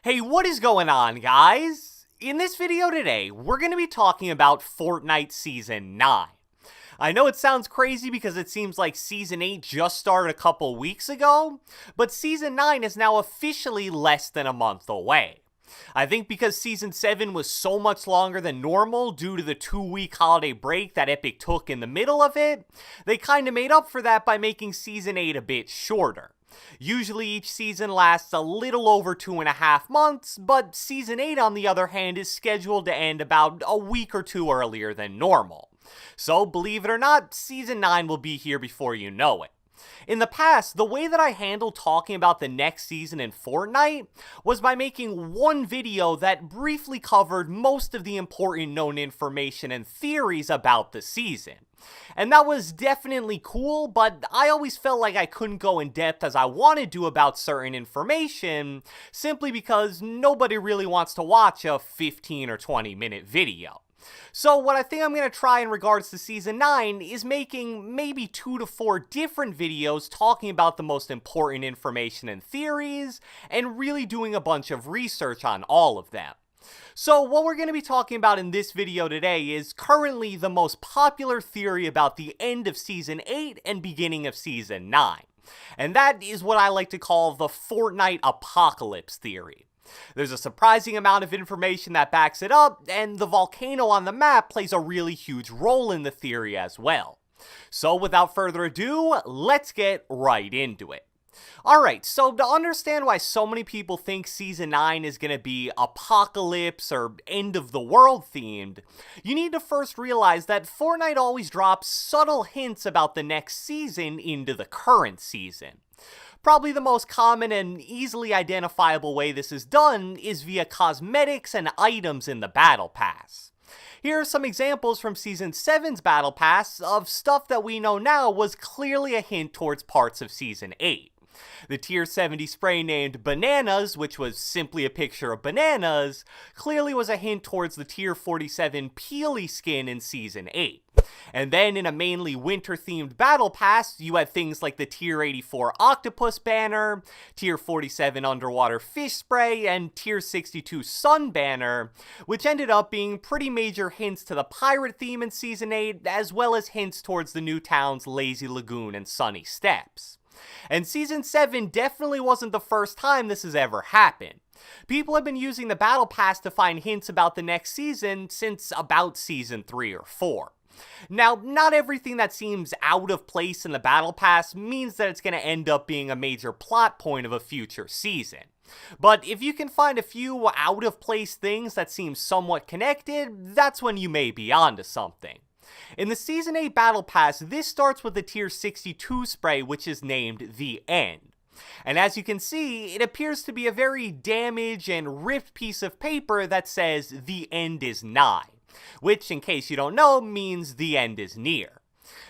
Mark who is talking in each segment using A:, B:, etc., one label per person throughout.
A: Hey, what is going on, guys? In this video today, we're going to be talking about Fortnite Season 9. I know it sounds crazy because it seems like Season 8 just started a couple weeks ago, but Season 9 is now officially less than a month away. I think because Season 7 was so much longer than normal due to the 2-week holiday break that Epic took in the middle of it, they kinda made up for that by making Season 8 a bit shorter. Usually each season lasts a little over 2.5 months, but Season 8 on the other hand is scheduled to end about a week or two earlier than normal. So believe it or not, Season 9 will be here before you know it. In the past, the way that I handled talking about the next season in Fortnite was by making one video that briefly covered most of the important known information and theories about the season. And that was definitely cool, but I always felt like I couldn't go in depth as I wanted to about certain information, simply because nobody really wants to watch a 15 or 20 minute video. So what I think I'm going to try in regards to Season 9 is making maybe 2 to 4 different videos talking about the most important information and theories, and really doing a bunch of research on all of them. So what we're going to be talking about in this video today is currently the most popular theory about the end of Season 8 and beginning of Season 9. And that is what I like to call the Fortnite Apocalypse theory. There's a surprising amount of information that backs it up, and the volcano on the map plays a really huge role in the theory as well. So without further ado, let's get right into it. Alright, so to understand why so many people think Season 9 is going to be apocalypse or end of the world themed, you need to first realize that Fortnite always drops subtle hints about the next season into the current season. Probably the most common and easily identifiable way this is done is via cosmetics and items in the Battle Pass. Here are some examples from Season 7's Battle Pass of stuff that we know now was clearly a hint towards parts of Season 8. The Tier 70 spray named Bananas, which was simply a picture of bananas, clearly was a hint towards the Tier 47 Peely skin in Season 8. And then in a mainly winter-themed Battle Pass, you had things like the Tier 84 Octopus banner, Tier 47 Underwater Fish Spray, and Tier 62 Sun banner, which ended up being pretty major hints to the pirate theme in Season 8, as well as hints towards the new town's Lazy Lagoon and Sunny Steps. And Season 7 definitely wasn't the first time this has ever happened. People have been using the Battle Pass to find hints about the next season since about Season 3 or 4. Now, not everything that seems out of place in the Battle Pass means that it's going to end up being a major plot point of a future season. But if you can find a few out of place things that seem somewhat connected, that's when you may be onto something. In the Season 8 Battle Pass, this starts with the Tier 62 spray, which is named The End. And as you can see, it appears to be a very damaged and ripped piece of paper that says The End is Nigh, which, in case you don't know, means the end is near.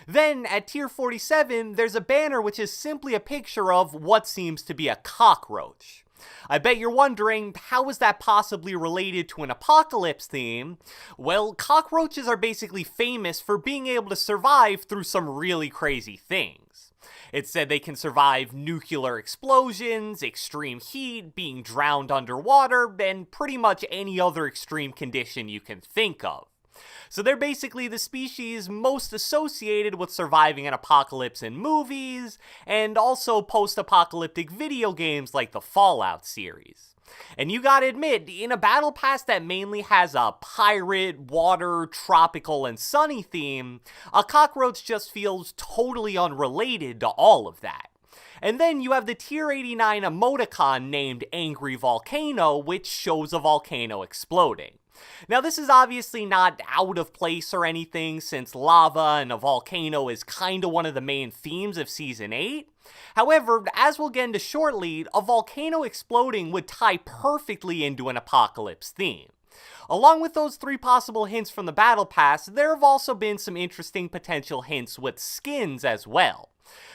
A: Then, at Tier 47, there's a banner which is simply a picture of what seems to be a cockroach. I bet you're wondering, how is that possibly related to an apocalypse theme? Well, cockroaches are basically famous for being able to survive through some really crazy things. It's said they can survive nuclear explosions, extreme heat, being drowned underwater, and pretty much any other extreme condition you can think of. So they're basically the species most associated with surviving an apocalypse in movies, and also post-apocalyptic video games like the Fallout series. And you gotta admit, in a Battle Pass that mainly has a pirate, water, tropical, and sunny theme, a cockroach just feels totally unrelated to all of that. And then you have the Tier 89 emoticon named Angry Volcano, which shows a volcano exploding. Now this is obviously not out of place or anything, since lava and a volcano is kinda one of the main themes of Season 8. However, as we'll get into shortly, a volcano exploding would tie perfectly into an apocalypse theme. Along with those 3 possible hints from the Battle Pass, there have also been some interesting potential hints with skins as well.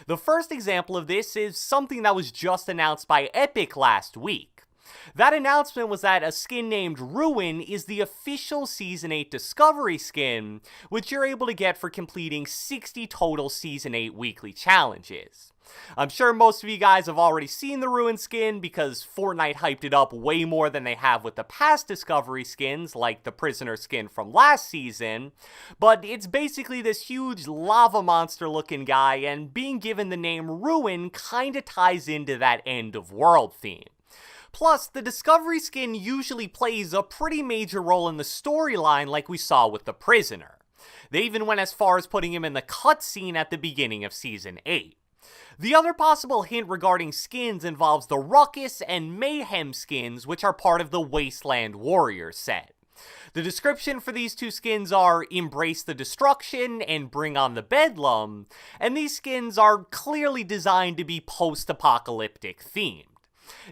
A: The first example of this is something that was just announced by Epic last week. That announcement was that a skin named Ruin is the official Season 8 Discovery skin, which you're able to get for completing 60 total Season 8 weekly challenges. I'm sure most of you guys have already seen the Ruin skin because Fortnite hyped it up way more than they have with the past Discovery skins, like the Prisoner skin from last season, but it's basically this huge lava monster looking guy, and being given the name Ruin kinda ties into that end of world theme. Plus, the Discovery skin usually plays a pretty major role in the storyline like we saw with the Prisoner. They even went as far as putting him in the cutscene at the beginning of Season 8. The other possible hint regarding skins involves the Ruckus and Mayhem skins, which are part of the Wasteland Warriors set. The description for these two skins are Embrace the Destruction and Bring on the Bedlam, and these skins are clearly designed to be post-apocalyptic themed.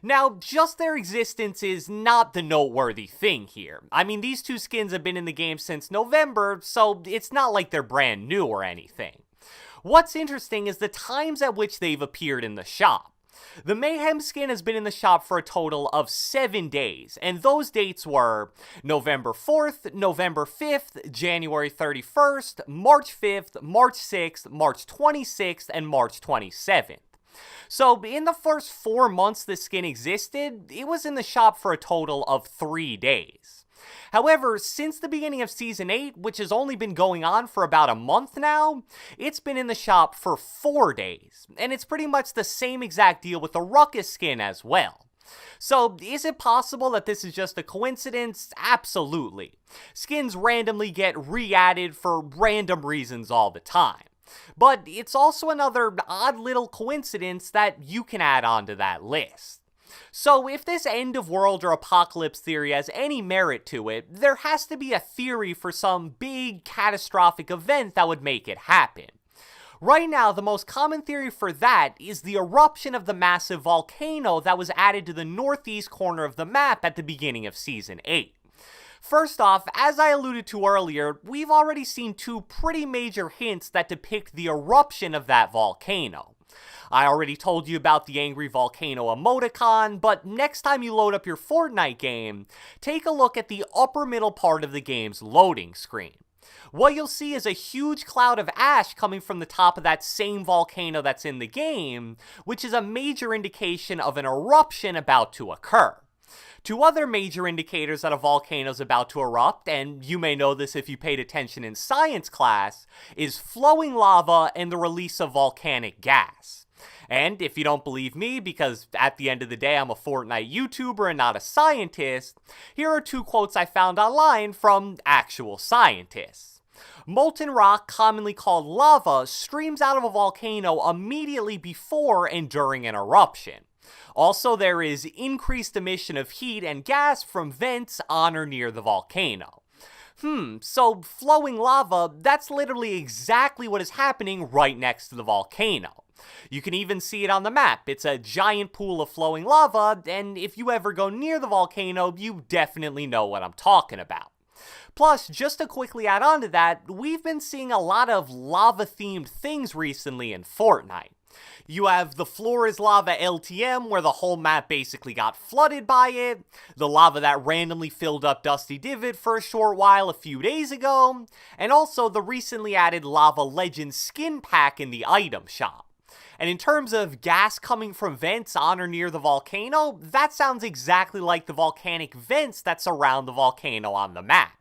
A: Now, just their existence is not the noteworthy thing here. I mean, these two skins have been in the game since November, so it's not like they're brand new or anything. What's interesting is the times at which they've appeared in the shop. The Mayhem skin has been in the shop for a total of 7 days, and those dates were November 4th, November 5th, January 31st, March 5th, March 6th, March 26th, and March 27th. So, in the first 4 months this skin existed, it was in the shop for a total of 3 days. However, since the beginning of Season 8, which has only been going on for about a month now, it's been in the shop for 4 days, and it's pretty much the same exact deal with the Ruckus skin as well. So, is it possible that this is just a coincidence? Absolutely. Skins randomly get re-added for random reasons all the time. But it's also another odd little coincidence that you can add onto that list. So if this end of world or apocalypse theory has any merit to it, there has to be a theory for some big catastrophic event that would make it happen. Right now, the most common theory for that is the eruption of the massive volcano that was added to the northeast corner of the map at the beginning of Season 8. First off, as I alluded to earlier, we've already seen 2 pretty major hints that depict the eruption of that volcano. I already told you about the Angry Volcano emoticon, but next time you load up your Fortnite game, take a look at the upper middle part of the game's loading screen. What you'll see is a huge cloud of ash coming from the top of that same volcano that's in the game, which is a major indication of an eruption about to occur. 2 other major indicators that a volcano is about to erupt, and you may know this if you paid attention in science class, is flowing lava and the release of volcanic gas. And if you don't believe me, because at the end of the day I'm a Fortnite YouTuber and not a scientist, here are 2 quotes I found online from actual scientists. Molten rock, commonly called lava, streams out of a volcano immediately before and during an eruption. Also, there is increased emission of heat and gas from vents on or near the volcano. So flowing lava, that's literally exactly what is happening right next to the volcano. You can even see it on the map. It's a giant pool of flowing lava, and if you ever go near the volcano, you definitely know what I'm talking about. Plus, just to quickly add on to that, we've been seeing a lot of lava-themed things recently in Fortnite. You have the Floor is Lava LTM, where the whole map basically got flooded by it, the lava that randomly filled up Dusty Divot for a short while a few days ago, and also the recently added Lava Legends skin pack in the item shop. And in terms of gas coming from vents on or near the volcano, that sounds exactly like the volcanic vents that surround the volcano on the map.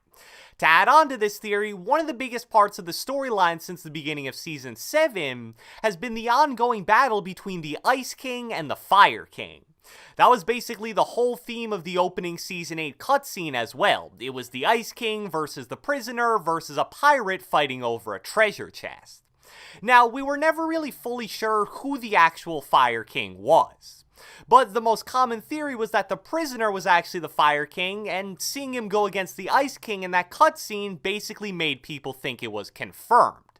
A: To add on to this theory, one of the biggest parts of the storyline since the beginning of Season 7 has been the ongoing battle between the Ice King and the Fire King. That was basically the whole theme of the opening Season 8 cutscene as well. It was the Ice King versus the Prisoner versus a pirate fighting over a treasure chest. Now, we were never really fully sure who the actual Fire King was. But the most common theory was that the Prisoner was actually the Fire King, and seeing him go against the Ice King in that cutscene basically made people think it was confirmed.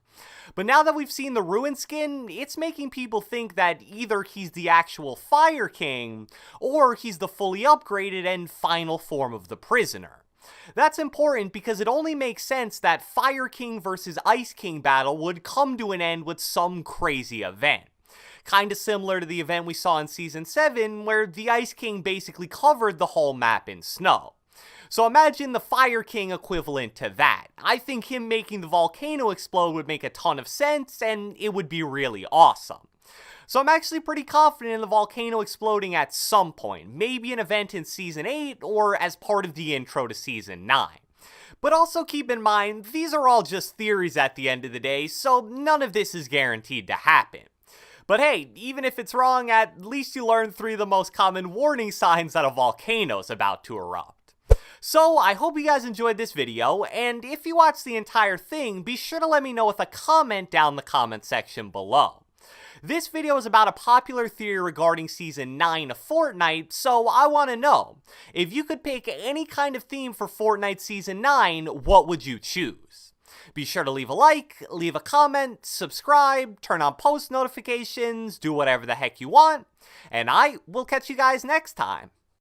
A: But now that we've seen the Ruin skin, it's making people think that either he's the actual Fire King, or he's the fully upgraded and final form of the Prisoner. That's important because it only makes sense that Fire King versus Ice King battle would come to an end with some crazy event. Kinda similar to the event we saw in Season 7, where the Ice King basically covered the whole map in snow. So imagine the Fire King equivalent to that. I think him making the volcano explode would make a ton of sense, and it would be really awesome. So I'm actually pretty confident in the volcano exploding at some point, maybe an event in Season 8 or as part of the intro to Season 9. But also keep in mind, these are all just theories at the end of the day, so none of this is guaranteed to happen. But hey, even if it's wrong, at least you learned 3 of the most common warning signs that a volcano's about to erupt. So I hope you guys enjoyed this video, and if you watched the entire thing, be sure to let me know with a comment down in the comment section below. This video is about a popular theory regarding Season 9 of Fortnite, so I want to know, if you could pick any kind of theme for Fortnite Season 9, what would you choose? Be sure to leave a like, leave a comment, subscribe, turn on post notifications, do whatever the heck you want, and I will catch you guys next time.